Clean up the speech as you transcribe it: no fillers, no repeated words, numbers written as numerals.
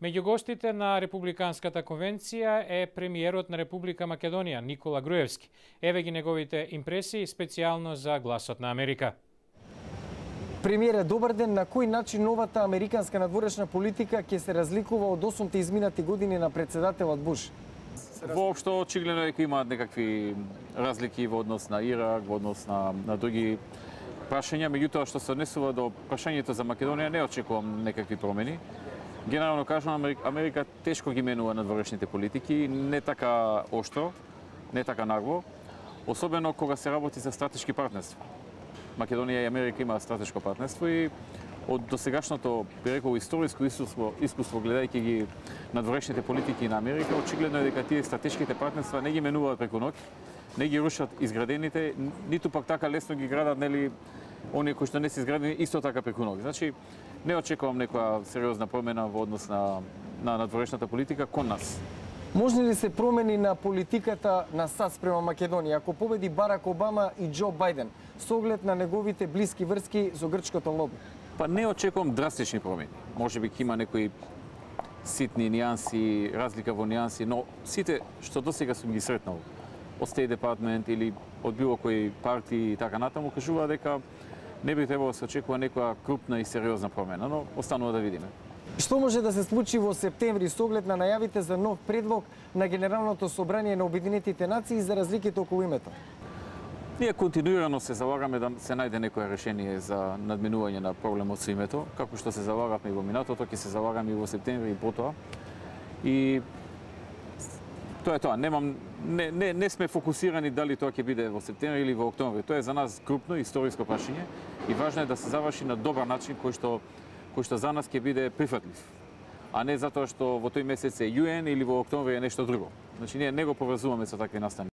Меѓу гостите на Републиканската конвенција е премиерот на Република Македонија Никола Груевски. Еве ги неговите импресии специјално за Гласот на Америка. Премиере, добар ден. На кој начин новата американска надворешна политика ќе се разликува од 8 изминати години на председателот Буш? Воопшто очигледно е дека имаат некакви разлики во однос на Ирак, во однос на други прашања, меѓутоа што се однесува до прашањето за Македонија не очекувам некакви промени. Генерално кажам, Америка тешко ги менува надворешните политики, не така оштро, не така нагло, особено кога се работи за стратешки партнерства. Македонија и Америка имаат стратешко партнерство и од досегашното, би рекол, историско искуство гледајќи ги надворешните политики на Америка, очигледно е дека тие стратешките партнерства не ги менуваат преку ноќ, не ги рушат изградените, ниту пак така лесно ги градат, нели, оние кои што не се изградени исто така преку ноќ. Значи, не очекувам некоја сериозна промена во однос на надворешната политика кон нас. Можни ли се промени на политиката на САД спрема Македонија ако победи Барак Обама и Џо Бајден со оглед на неговите блиски врски со грчкото лоби? Па не очекувам драстични промени. Може би има некои ситни нијанси, разлика во нијанси, но сите што досега сум ги сретнал од State Department или од било кои партии и така натаму кажува дека не би требало да се очекува некоја крупна и сериозна промена, но останува да видиме. Што може да се случи во септември со оглед на најавите за нов предлог на Генералното собрание на Обединетите нации за разликите околу името? Ние континуирано се залагаме да се најде некое решение за надминување на проблемот со името, како што се залагавме и во минатото, ќе се залагаме и во септември и потоа. И тоа е тоа. Не сме фокусирани дали тоа ќе биде во септември или во октомври. Тоа е за нас крупно историско прашање и важно е да се заврши на добар начин кој што за нас ќе биде прифатлив, а не затоа што во тој месец е ЮН или во октомври е нешто друго. Значи ние не го поврзуваме со такви настани.